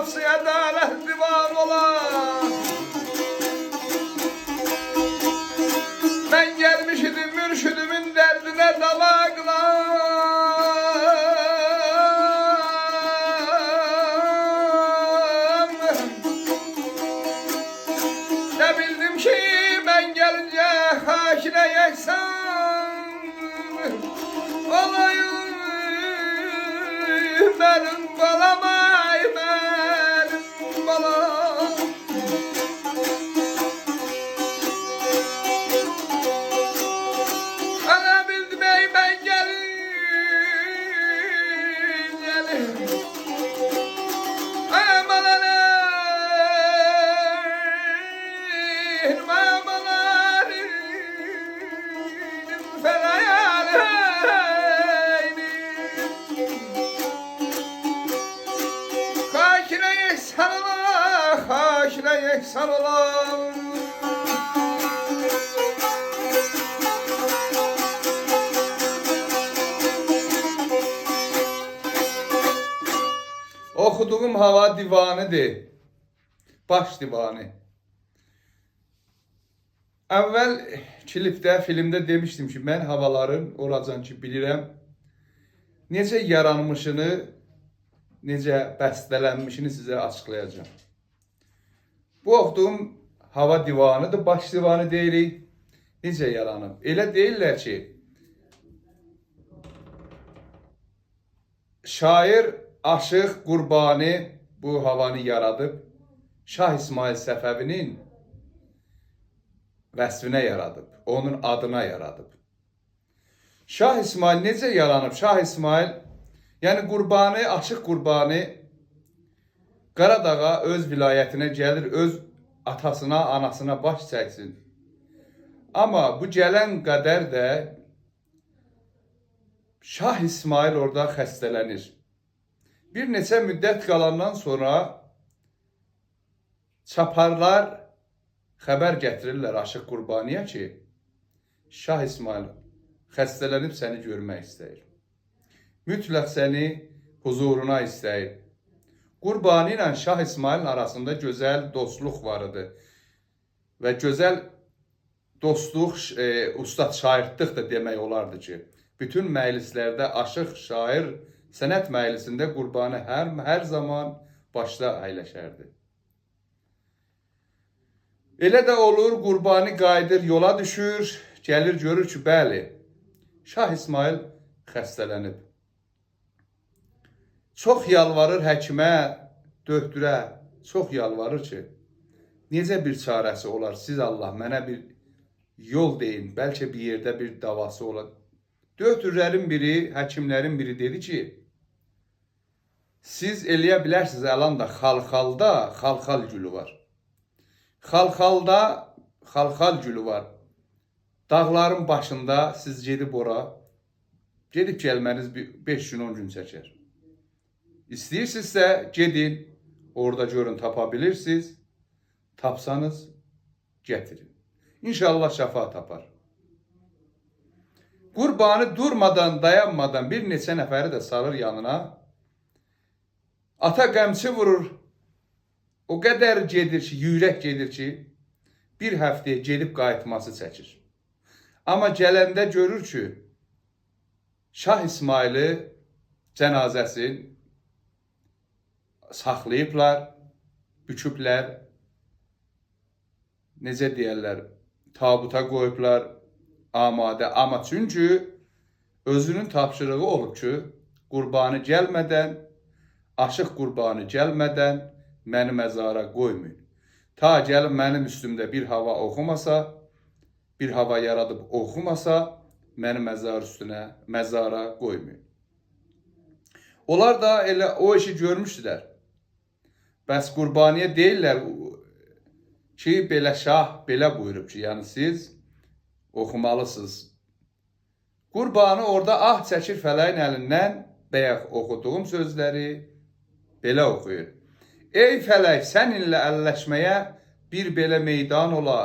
qapısı ədalət divan olan. Mən gəlmiş idim mürşidimin dərdinə dava qılan. Ne bildim ki mən gəlincə xakinə yəksan olayım. Benim balam ay benim balam. Ana bildim ey ben gelin amalanın amalanın felayalın. Haşine yeksan olan. Okuduğum hava divanıdır. Baş divanı. Əvvəl klipdə, filmdə demişdim ki, mən havaların oracan ki bilirəm. Necə yaranmışını, necə bəstələnmişini sizə açıqlayacağım. Bu oxuduğum hava divanıdır, baş divanı deyirik. Necə yaranıb? Elə deyirlər ki, şair Aşıq Qurbani bu havanı yaradıb. Şah İsmail Səfəvinin vəsfinə yaradıb, onun adına yaradıb. Şah İsmail necə yaranıb? Şah İsmail, yəni Qurbani, Aşıq Qurbani Qaradağa öz vilayətinə gəlir, öz atasına, anasına baş çəksin. Amma bu gələn qədər də Şah İsmail orada xəstələnir. Bir neçə müddət qalandan sonra çaparlar xəbər gətirirlər Aşıq Qurbaniyə ki, Şah İsmail xəstələnib səni görmək istəyir. Mütləq səni huzuruna istəyir. Qurbani ilə Şah İsmailin arasında gözəl dostluq var idi. Və gözəl dostluq, ustad şairlik də demək olardı ki, bütün məclislərdə aşıq şair sənət məclisində Qurbani hər zaman başda əyləşərdi. Elə də olur, Qurbani qayıdır, yola düşür, gəlir görür ki, bəli, Şah İsmail xəstələnib. Çox yalvarır həkimə, döktürə, çox yalvarır ki, necə bir çarəsi olar, siz Allah mənə bir yol deyin, bəlkə bir yerdə bir davası olar. Döktürlərin biri, həkimlərin biri dedi ki, siz eləyə bilərsiniz, əlanda Xalxalda xalxal gülü var. Xalxalda xalxal gülü var. Dağların başında siz gedib ora, gedib gəlməniz 5 gün 10 gün çəkər. İstəyirsinizsə gedin, orada görün tapa bilirsiniz, tapsanız gətirin. İnşallah şəfa tapar. Qurbani durmadan, dayanmadan bir neçə nəfəri də salır yanına. Ata qəmçi vurur. O qədər gedir ki, yürək gedir ki, bir həftəyə gedib qayıtması çəkir. Amma gələndə görür ki, Şah İsmaili cənazəsin saxlayıblar, büküblər, necə deyərlər, tabuta qoyublar, amadə. Amma çünki özünün tapşırığı olub ki, Qurbani gəlmədən, Aşıq Qurbani gəlmədən məni məzara qoymayın. Ta gəlib mənim üstümdə bir hava oxumasa, bir hava yaradıb oxumasa, məni məzar üstünə, məzara qoymayın. Onlar da elə o işi görmüşdülər. Bəs Qurbaniyə deyirlər ki, belə şah belə buyurub ki, yəni siz oxumalısınız. Qurbani orada ah çəkir fələyin əlindən, bəyək oxuduğum sözləri belə oxuyur. Ey fələk, səninlə əlləşməyə bir belə meydan ola,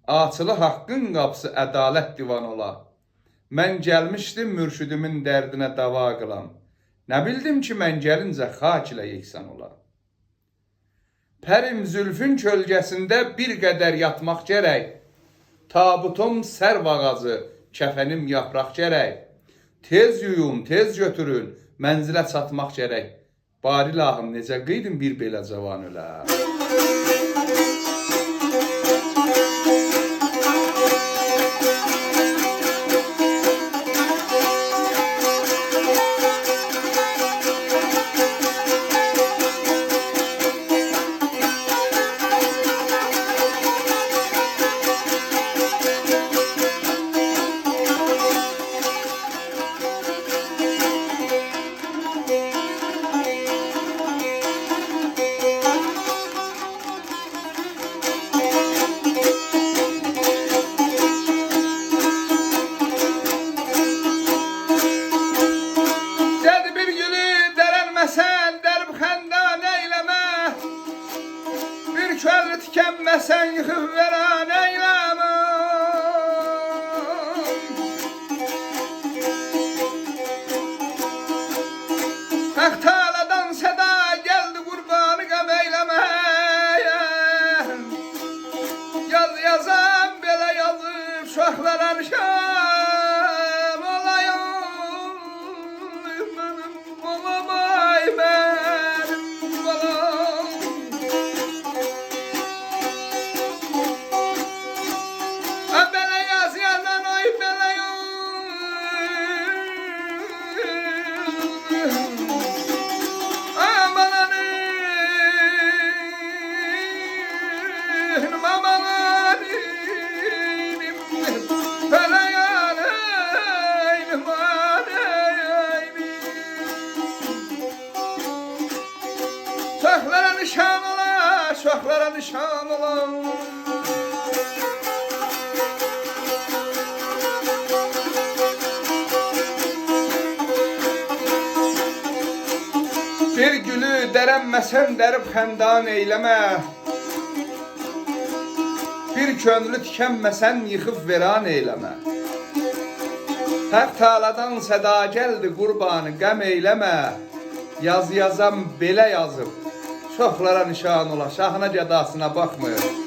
açılı haqqın qapısı ədalət divan ola. Mən gəlmişdim mürşidimin dərdinə dava qılam. Nə bildim ki, mən gəlincə xak ilə yeksan ola. Pərim zülfün kölgəsində bir qədər yatmaq gərək. Tabutum sərv ağacı, kəfənim yapraq gərək. Tez yuyun, tez götürün, mənzilə çatmaq gərək. Bari lahım necə qıydın bir belə cavan ölə. Köl tükenmesen yıkıp veren eylemem. Aktaladan seda geldi kurbanı gam eylemeye. Yaz yazan bile yazıp şohlara nişan olayım. Olamay benim olam. Şohlara nişan ola, şohlara nişan ola. Bir gülü dərənməsən dərib xəndan eyləmə. Bir könlü tükənməsən yıxıb veran eyləmə. Haq taladan səda gəldi qurbanı qəm eyləmə. Yaz yazam belə yazıb, çoxlara nişan ola, şahına gədasına baxmır.